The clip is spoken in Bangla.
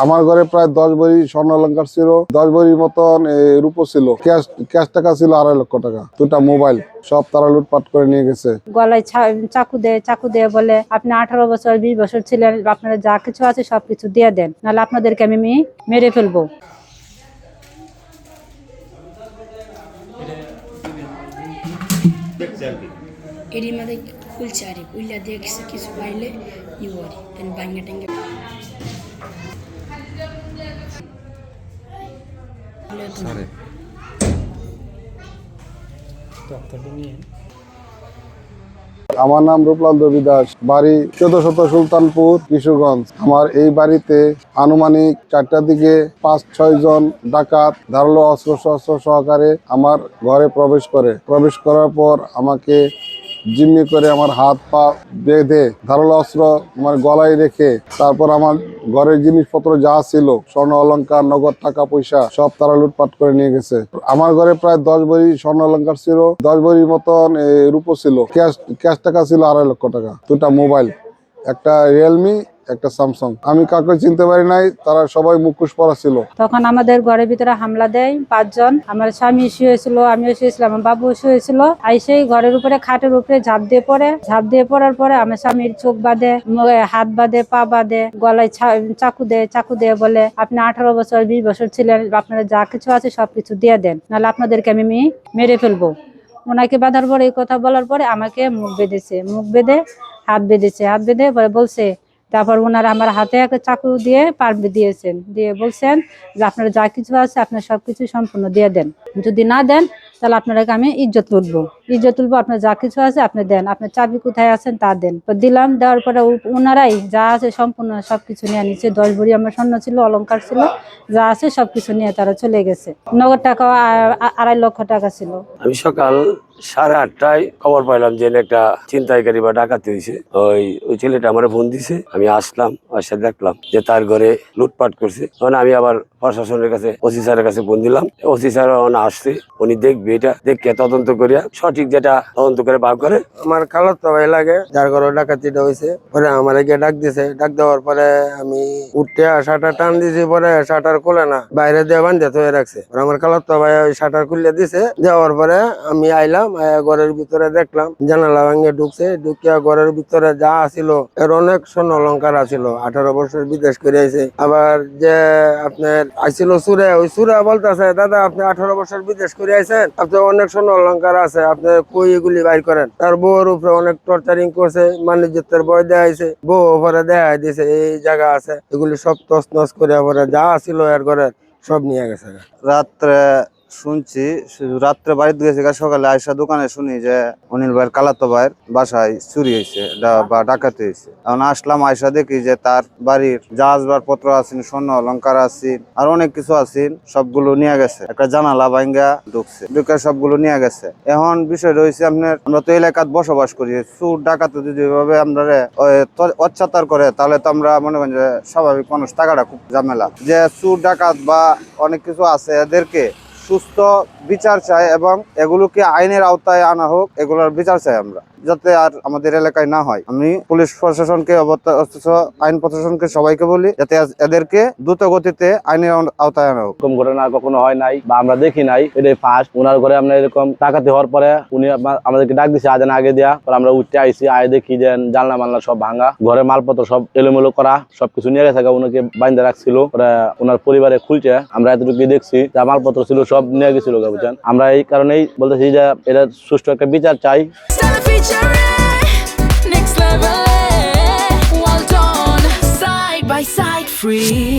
আমার ঘরে প্রায় 10 ভরি স্বর্ণ অলংকার ছিল, 10 ভরির মতন রূপো ছিল, ক্যাশ টাকা ছিল 2.5 লক্ষ টাকা, 2টা মোবাইল সব তারা লুটপাট করে নিয়ে গেছে। গলায় চাকু দিয়ে বলে আপনি 18 বছর 20 বছর ছিলেন, আপনারা যা কিছু আছে সবকিছু দিয়ে দেন, নাহলে আপনাদেরকে আমি মেরে ফেলবো। এরই মধ্যে খুলছে আরে উইলা দেখছে কিছু পাইলে ইউরি তেন ভাঙ্গা টাঙ্গা আমার নাম রূপলাল দেবী দাস, বাড়ি 1400 সুলতানপুর, কিশোরগঞ্জ। আমার এই বাড়িতে আনুমানিক 4টার দিকে 5-6 জন ডাকাত ধারালো অস্ত্র সহকারে আমার ঘরে প্রবেশ করার পর আমাকে জিম্মি করে আমার হাত পা বেঁধে ধারালো অস্ত্র আমার গলায় রেখে তারপর আমার ঘরের জিনিসপত্র যা ছিল, স্বর্ণ অলংকার, নগদ টাকা পয়সা সব তারা লুটপাট করে নিয়ে গেছে। আমার ঘরে প্রায় 10 ভরি স্বর্ণ অলংকার ছিল, 10 ভরির মতন রূপো ছিল, ক্যাশ টাকা ছিল 2.5 লক্ষ টাকা, 2টা মোবাইল, একটা রিয়েলমি, একটা স্যামসাং। আমি কাউকে চিনতে পারি নাই, তারা সবাই মুখোশ পরা ছিল। তখন আমাদের ঘরের ভিতরে হামলা দেয় 5 জন। আমার স্বামী শুয়েছিল, আমিও শুয়েছিলাম, আমার বাবু শুয়েছিল। আইসেই ঘরের উপরে খাটের উপরে ঝাঁপ দিয়ে পড়ার পরে আমার স্বামীর চোখ বাঁধে, হাত বাঁধে, পা বাঁধে, গলায় চাকু দিয়ে বলে আপনি 18 বছর 20 বছর ছিলেন, আপনারা যা কিছু আছে সবকিছু দিয়ে দেন, নাহলে আপনাদেরকে আমি মেরে ফেলবো। ওনাকে বাঁধার পরে এই কথা বলার পরে আমাকে মুখ বেঁধে হাত বেঁধে পরে বলছে, তারপর ওনারা আমার হাতে একটা চাকু দিয়ে পারবে দিয়েছেন, দিয়ে বলছেন যে আপনারা যা কিছু আছে আপনারা সবকিছু সম্পূর্ণ দিয়ে দেন, যদি না দেন তাহলে আপনারাকে আমি ইজ্জত তুলবো, আপনার যা কিছু আছে আপনি দেন, আপনার চাবি কোথায় আছেন তা দেন। দিলাম, দেওয়ার পরে ওনারাই যা আছে সম্পূর্ণ সবকিছু নিয়ে নিচ্ছে। 10 ভরি আমার স্বর্ণ ছিল, অলংকার ছিল, যা আছে সবকিছু নিয়ে তারা চলে গেছে। নগদ টাকা 2.5 লক্ষ টাকা ছিল। আমি সকাল 8:30টায় খবর পাইলাম যে একটা ছিনতাইকারী বা ডাকাতি হয়েছে। ওই ছেলেটা আমার ফোন দিছে, আমি আসলাম, আসে দেখলাম যে তার ঘরে লুটপাট করছে। তখন আমি আবার প্রশাসনের কাছে, ওসি স্যারের কাছে ফোন দিলাম। ওসি স্যার আসছে, উনি দেখবে, এটা দেখে তদন্ত করিয়া সঠিক যেটা তদন্ত করে বার করে। আমার খালাতো ভাই লাগে, যার ঘরে ডাকাতিটা হয়েছে, পরে আমার গিয়ে ডাক দিছে। ডাক দেওয়ার পরে আমি উঠতে শাটার টান দিয়েছি, পরে শাটার খুলে না, বাইরে দিয়ে বান্ধে থয়ে রাখছে। আমার খালাতো ভাই ওই শাটার খুলে দিছে। দেওয়ার পরে আমি আইলাম, ঘরের ভিতরে দেখলাম জানালা ভাঙে ঢুকছে। ঢুকিয়া ঘরের ভিতরে যা আছিল এর অনেক স্বর্ণ অলংকার আছিল। 18 বছর বিদেশ করে আইছে। আবার যে আপনার আইছিল সুরে, ওই সুরে বলতেছে, দাদা আপনি 18 বছর বিদেশ করে আইছেন, আপনার অনেক স্বর্ণ অলংকার আছে, আপনি কই এগুলি বাইর করেন। তার বউর উপরে অনেক টর্চারিং করছে, বাণিজ্যের বই দেয়া হয়েছে, বউ উপরে দেয়া দিয়েছে এই জায়গা আছে, এগুলি সব তস নস করে পরে যা আছিল এর ঘরে সব নিয়ে গেছে। রাত্রে শুনছি, রাত্রে বাড়িতে গেছে, সকালে আয়সা দোকানে শুনি যে অনিল ভাইয়ের কালাতো ভাইয়ের বাসায় চুরি হয়েছে বা ডাকাতি হয়েছে। এখন আসলাম, আয়সা দেখি যে তার বাড়ির যা আসবাবপত্র আছে, স্বর্ণ অলংকার আছে, আর অনেক কিছু আছে, সবগুলো নিয়ে গেছে। একটা জানালা ভাঙ্গা ঢুকে সবগুলো নিয়ে গেছে। এখন বিষয় রয়েছে আপনার, আমরা তো এলাকাত বসবাস করি, চুর ডাকাতি যদি এভাবে আমরা অত্যাচার করে তাহলে তো আমরা মনে করেন যে স্বাভাবিক মানুষ টাকাটা খুব ঝামেলা। যে চুর ডাকাত বা অনেক কিছু আছে, এদেরকে সুস্থ বিচার চাই এবং এগুলোকে আইনের আওতায় আনা হোক, এগুলোর বিচার চাই আমরা, যাতে আর আমাদের এলাকায় না হয়। আমি পুলিশ প্রশাসনকে, আইন প্রশাসনকে সবাইকে বলি যাতে এদেরকে দ্রুত গতিতে আইনের আওতায় আনা হোক। এরকম ঘটনা কখনো হয় নাই বা আমরা দেখি নাই, এটাই ফার্স্ট। ওনার ঘরে আমরা এরকম ডাকাতি হওয়ার পরে উনি আমাদেরকে ডাক দিছে আজান আগে দেয়া, আমরা উঠতে আইসি, আয় দেখি যে জানলা মানলা সব ভাঙা, ঘরের মালপত্র সব এলোমেলো করা, সবকিছু নিয়ে গেছে। উনাকে বাইন্ধে রাখছিল, ওনার পরিবারে খুলছে, আমরা এতটুকু দেখছি, যা মালপত্র ছিল সব নিয়ে গেছিল। বুঝছেন, আমরা এই কারণেই বলতেছি যে এটা সুষ্ঠু একটা বিচার চাই। Next level, well done, side by side, free.